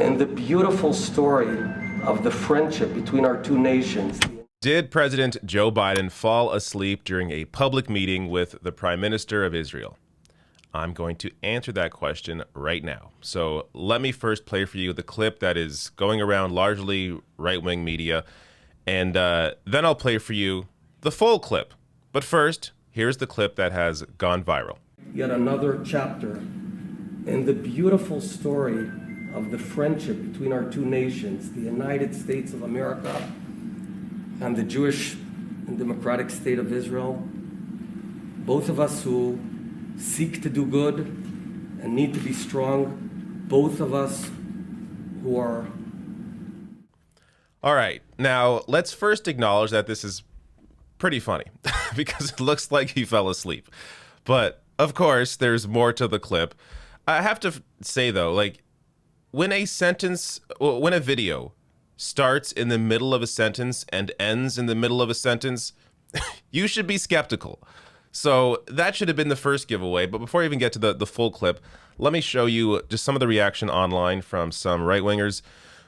and the beautiful story of the friendship between our two nations. Did President Joe Biden fall asleep during a public meeting with the Prime Minister of Israel? I'm going to answer that question right now. So let me first play for you the clip that is going around largely right-wing media, and then I'll play for you the full clip. But first, here's the clip that has gone viral. Yet another chapter in the beautiful story of the friendship between our two nations, the United States of America and the Jewish and democratic state of Israel. Both of us who seek to do good and need to be strong. Both of us who are... All right, now let's first acknowledge that this is pretty funny because it looks like he fell asleep. But of course, there's more to the clip. I have to say though, like when a video starts in the middle of a sentence and ends in the middle of a sentence, you should be skeptical. So that should have been the first giveaway. But before I even get to the full clip, let me show you just some of the reaction online from some right-wingers.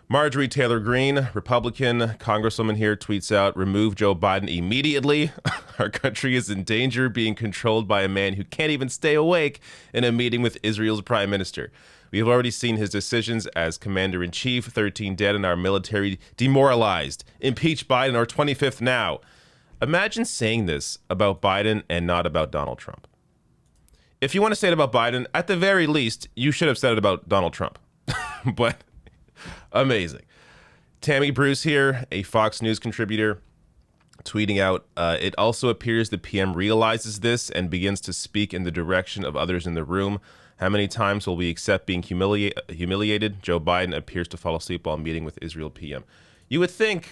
Marjorie Taylor Greene, Republican Congresswoman here, tweets out, "Remove Joe Biden immediately. Our country is in danger being controlled by a man who can't even stay awake in a meeting with Israel's prime minister. We have already seen his decisions as commander-in-chief, 13 dead and our military demoralized. Impeach Biden or 25th now." Imagine saying this about Biden and not about Donald Trump. If you want to say it about Biden, at the very least, you should have said it about Donald Trump. But amazing. Tammy Bruce here, a Fox News contributor, tweeting out, "It also appears the PM realizes this and begins to speak in the direction of others in the room. How many times will we accept being humiliated? Joe Biden appears to fall asleep while meeting with Israel PM." You would think,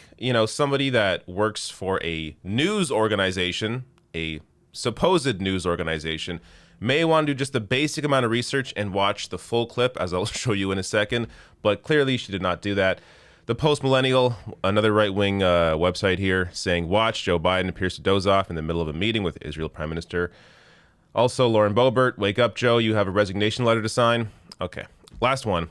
somebody that works for a news organization, a supposed news organization, may want to do just the basic amount of research and watch the full clip, as I'll show you in a second. But clearly she did not do that. The Post Millennial, another right-wing website here, saying, "Watch, Joe Biden appears to doze off in the middle of a meeting with Israel Prime Minister." Also, Lauren Boebert, "Wake up, Joe, you have a resignation letter to sign." Okay, last one.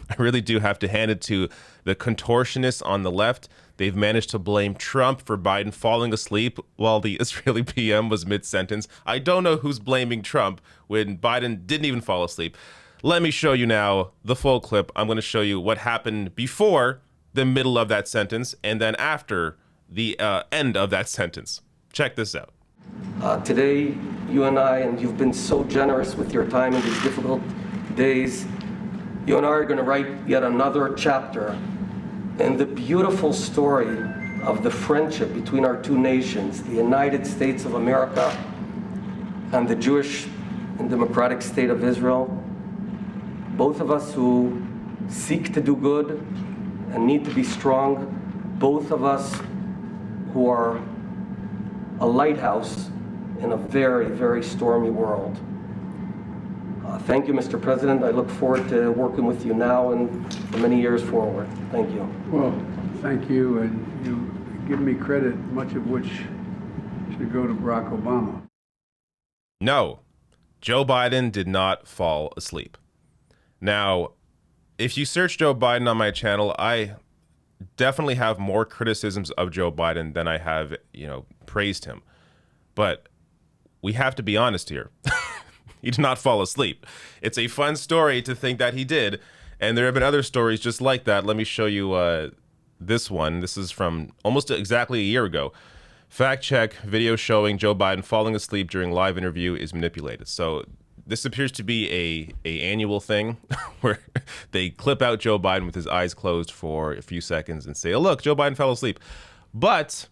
I really do have to hand it to the contortionists on the left. They've managed to blame Trump for Biden falling asleep while the Israeli PM was mid-sentence. I don't know who's blaming Trump when Biden didn't even fall asleep. Let me show you now the full clip. I'm going to show you what happened before the middle of that sentence and then after the end of that sentence. Check this out. Today, you and I, and you've been so generous with your time in these difficult days, you and I are going to write yet another chapter in the beautiful story of the friendship between our two nations, the United States of America and the Jewish and democratic state of Israel. Both of us who seek to do good and need to be strong. Both of us who are a lighthouse in a very, very stormy world. Thank you, Mr. President. I look forward to working with you now and for many years forward. Thank you. Well, thank you, and you give me credit, much of which should go to Barack Obama. No, Joe Biden did not fall asleep. Now, if you search Joe Biden on my channel, I definitely have more criticisms of Joe Biden than I have, praised him. But we have to be honest here. He did not fall asleep. It's a fun story to think that he did. And there have been other stories just like that. Let me show you this one. This is from almost exactly a year ago. Fact check, video showing Joe Biden falling asleep during live interview is manipulated. So this appears to be a annual thing where they clip out Joe Biden with his eyes closed for a few seconds and say, "Oh, look, Joe Biden fell asleep." But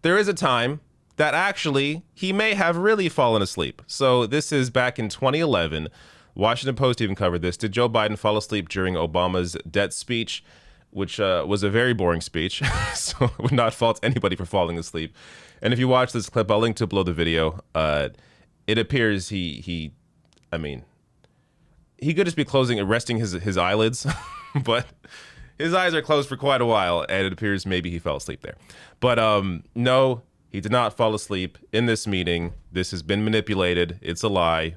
there is a time that actually he may have really fallen asleep. So this is back in 2011. Washington Post even covered this. Did Joe Biden fall asleep during Obama's debt speech, which was a very boring speech. So I would not fault anybody for falling asleep. And if you watch this clip, I'll link to below the video. It appears he could just be resting his eyelids, but his eyes are closed for quite a while, and it appears maybe he fell asleep there. But no, he did not fall asleep in this meeting. This has been manipulated. It's a lie.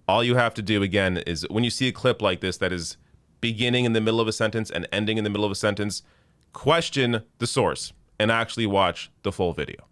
All you have to do, again, is when you see a clip like this that is beginning in the middle of a sentence and ending in the middle of a sentence, question the source and actually watch the full video.